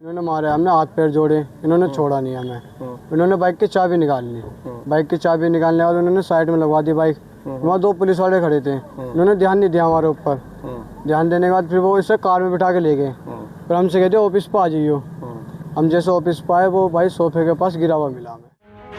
इन्होंने मारा, हमने हाथ पैर जोड़े, इन्होंने छोड़ा नहीं हमें। इन्होंने बाइक की चाबी निकाल ली, बाइक की चाबी निकालने के बाद उन्होंने साइड में लगवा दी बाइक। वहाँ दो पुलिस वाले खड़े थे, इन्होंने ध्यान नहीं दिया हमारे ऊपर। ध्यान देने के बाद फिर वो इसे कार में बिठा के ले गए। फिर हमसे कहते ऑफिस पर आ जाइयो। हम जैसे ऑफिस पर आए, वो भाई सोफे के पास गिरा हुआ मिला हमें।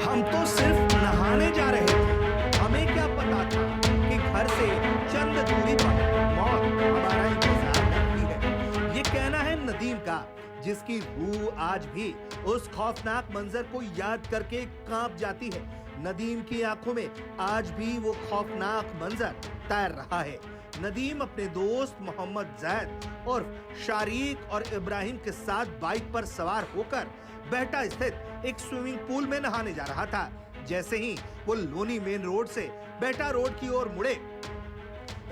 हम तो सिर्फ नहाने जा रहे थे, हमें क्या पता था कि घर से चंद दूरी पर मौत हमारा इंतजार करती है। ये कहना है नदीम का, जिसकी रूह आज भी उस खौफनाक मंजर को याद करके कांप जाती है। नदीम की आंखों में आज भी वो खौफनाक मंजर तैर रहा है। नदीम अपने दोस्त मोहम्मद जैद और शारीक और इब्राहिम के साथ बाइक पर सवार होकर बेहटा स्थित एक स्विमिंग पूल में नहाने जा रहा था। जैसे ही वो लोनी मेन रोड से बेहटा रोड की ओर मुड़े,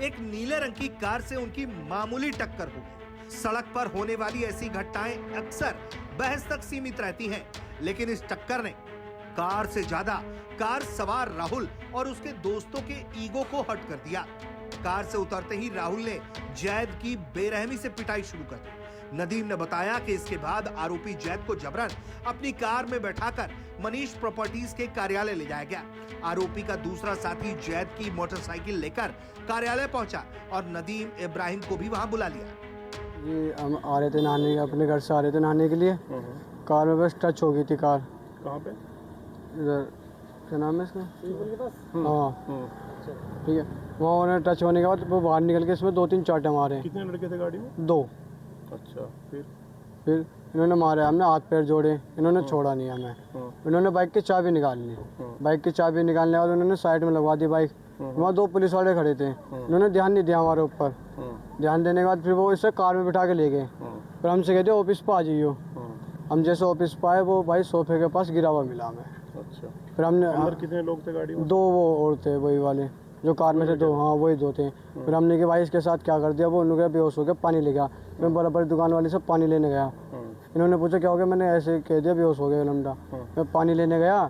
एक नीले रंग की कार से उनकी मामूली टक्कर हो गई। सड़क पर होने वाली ऐसी घटनाएं अक्सर बहस तक सीमित रहती हैं, लेकिन इस टक्कर ने कार से ज्यादा कार सवार राहुल और उसके दोस्तों के ईगो को हट कर दिया। कार से उतरते ही राहुल ने जैद की बेरहमी से पिटाई शुरू कर दी। नदीम ने बताया कि इसके बाद आरोपी जैद को जबरन अपनी कार में बैठाकर मनीष प्रॉपर्टीज के कार्यालय ले जाया गया। आरोपी का दूसरा साथी जैद की मोटरसाइकिल लेकर कार्यालय पहुंचा और नदीम इब्राहिम को भी वहां बुला लिया। ये हम आ रहे थे नहाने, अपने घर से आ रहे थे नहाने के लिए। कार में बस टच हो गई थी कार। कहाँ पे? इधर क्या नाम है इसका? हाँ ठीक है। वहाँ उन्हें टच होने के बाद वो बाहर निकल के इसमें 2-3 चाटे मारे। कितने लड़के थे गाड़ी में? 2। अच्छा, फिर इन्होंने मारा, हमने हाथ पैर जोड़े, इन्होंने छोड़ा नहीं हमें। इन्होंने बाइक की चाबी निकाल ली, बाइक की चाबी निकालने के बाद उन्होंने साइड में लगवा दी बाइक। वहाँ दो पुलिस वाले खड़े थे, इन्होंने ध्यान नहीं दिया हमारे ऊपर। ध्यान देने के बाद फिर वो इसे कार में बिठा के ले गए। फिर हमसे कहते ऑफिस पर आ जाइयो। हम जैसे ऑफिस पर आए, वो भाई सोफे के पास गिरा हुआ मिला हमें। अच्छा। फिर हमने अंदर कितने लोग थे गाड़ी में? 2 वो और थे, वही वाले जो कार में थे 2। हाँ वही 2 थे। फिर हमने कि भाई इसके साथ क्या कर दिया, वो उन्होंने बेहोश हो गया, पानी ले गया। मैं बराबर दुकान वाले से पानी लेने गया। इन्होंने पूछा क्या हो गया, मैंने ऐसे कह दिया बेहोश हो गया लमडा। मैं पानी लेने गया,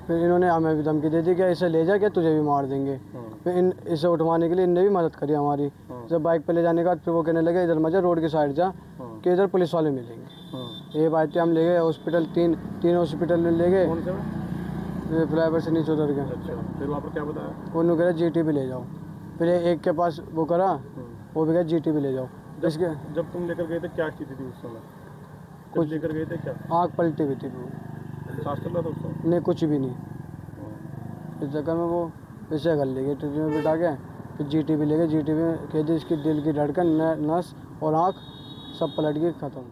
फिर इन्होंने हमें भी धमकी दे दी कि इसे ले जा के तुझे भी मार देंगे। फिर इसे उठवाने के लिए इनने भी मदद करी हमारी। जब बाइक पे ले जाने के बाद फिर वो कहने लगे इधर मत जा, रोड की साइड जा कि इधर पुलिस वाले मिलेंगे। ये बात हम ले गए हॉस्पिटल, 3 हॉस्पिटल में ले गए। कौन से? फ्लाईओवर से नीचे उतर गए। अच्छा, फिर वहाँ पर क्या बताया? वो कह रहा GTB ले जाओ। फिर एक के पास वो करा, वो भी कहा GTB ले जाओ। इसके जब तुम लेकर गए थे क्या स्थिति थी उस समय? कुछ लेकर गए थे क्या? आँख पलटी हुई थी। सांस चल रहा था उस समय? नहीं, कुछ भी नहीं। इस चक्कर में वो ऐसे कर ले गए, ट्रीटमेंट में बिठा के फिर GTB ले गए। GTB में कह दी इसकी दिल की धड़कन, नस और आँख सब पलट गई, खत्म।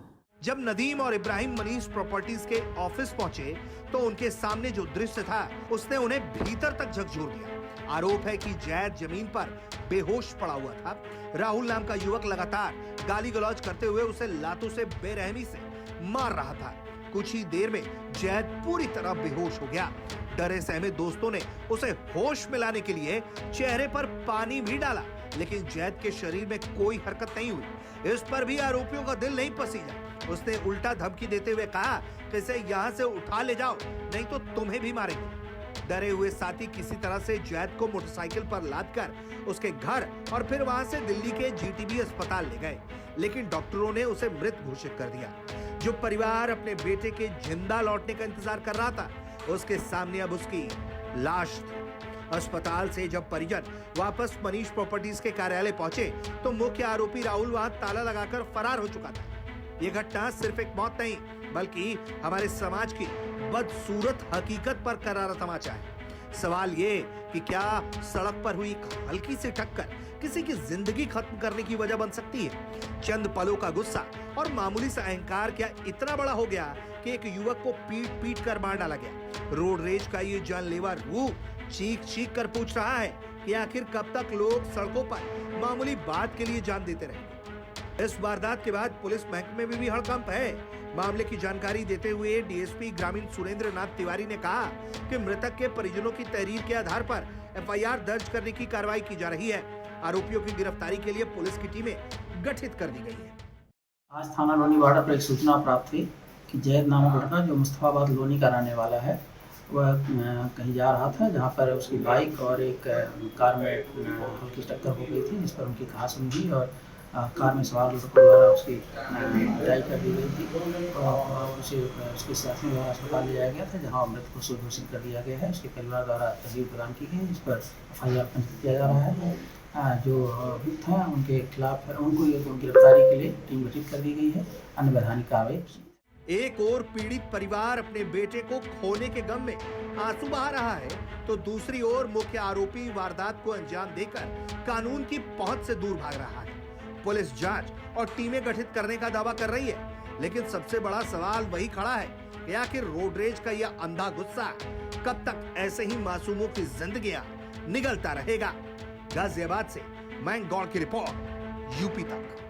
जब नदीम और इब्राहिम मनीष प्रॉपर्टीज के ऑफिस पहुंचे तो उनके सामने जो दृश्य था उसने उन्हें भीतर तक झकझोर दिया। आरोप है कि जैद जमीन पर बेहोश पड़ा हुआ था। राहुल नाम का युवक लगातार गाली गलौज करते हुए उसे लातों से बेरहमी से मार रहा था। कुछ ही देर में जैद पूरी तरह बेहोश हो गया। डरे सहमे दोस्तों ने उसे होश में लाने के लिए चेहरे पर पानी भी डाला, लेकिन जैद के शरीर में कोई हरकत नहीं हुई। इस पर भी आरोपियों का दिल नहीं पसीजा। उसने उल्टा धमकी देते हुए कहा कि इसे यहाँ से उठा ले जाओ, नहीं तो तुम्हें भी मारेंगे। डरे हुए साथी किसी तरह से जैद को मोटरसाइकिल पर लादकर उसके घर और फिर वहां से दिल्ली के GTB अस्पताल ले गए, लेकिन डॉक्टरों ने उसे मृत घोषित कर दिया। जो परिवार अपने बेटे के जिंदा लौटने का इंतजार कर रहा था, उसके सामने अब उसकी लाश थी। अस्पताल से जब परिजन वापस मनीष प्रॉपर्टीज के कार्यालय पहुंचे तो मुख्य आरोपी राहुल वहां ताला लगाकर फरार हो चुका था। ये घटना सिर्फ एक मौत नहीं, बल्कि हमारे समाज की बदसूरत हकीकत पर करारा तमाचा है। सवाल ये कि क्या सड़क पर हुई हल्की सी टक्कर किसी की जिंदगी खत्म करने की वजह बन सकती है? चंद पलों का गुस्सा और मामूली सा अहंकार क्या इतना बड़ा हो गया कि एक युवक को पीट कर मार डाला गया? रोड रेज का ये जानलेवा रूह चीख कर पूछ रहा है कि आखिर कब तक लोग सड़कों पर मामूली बात के लिए जान देते रहेंगे? इस वारदात के बाद पुलिस महकमे में भी हड़कंप है। मामले की जानकारी देते हुए DSP ग्रामीण सुरेंद्र नाथ तिवारी ने कहा कि मृतक के परिजनों की तहरीर के आधार पर FIR दर्ज करने की कार्रवाई की जा रही है। आरोपियों की गिरफ्तारी के लिए पुलिस की टीमें गठित कर दी गई है। आज थाना लोनीवाड़ा पर एक सूचना प्राप्त हुई कि जैद नामक लड़का जो मुस्तफाबाद लोनी का रहने वाला है, वह कहीं जा रहा था, जहां पर उसकी बाइक और एक कार में हल्की टक्कर हो गई थी, जिस पर उनकी कहा सुनी और कार में सवार लोगों द्वारा उसकी पिटाई कर दी गई थी और उसे उसके साथ में अस्पताल ले जाया गया था, जहां मृत को घोषित कर दिया गया है। उसके परिवार द्वारा तहरीर प्रदान की गई, इस पर FIR पंजीकृत किया जा रहा है। जो अभियुक्त हैं उनके खिलाफ उनको गिरफ्तारी के लिए टीम गठित कर दी गई है। अन्य वैधानिक कार्रवाई। एक और पीड़ित परिवार अपने बेटे को खोने के गम में आंसू बहा रहा है, तो दूसरी ओर मुख्य आरोपी वारदात को अंजाम देकर कानून की पहुंच से दूर भाग रहा है। पुलिस जांच और टीमें गठित करने का दावा कर रही है, लेकिन सबसे बड़ा सवाल वही खड़ा है कि आखिर रोड रेज का यह अंधा गुस्सा कब तक ऐसे ही मासूमों की जिंदगियां निगलता रहेगा। गाजियाबाद से मैं गौड़ की रिपोर्ट, यूपी तक।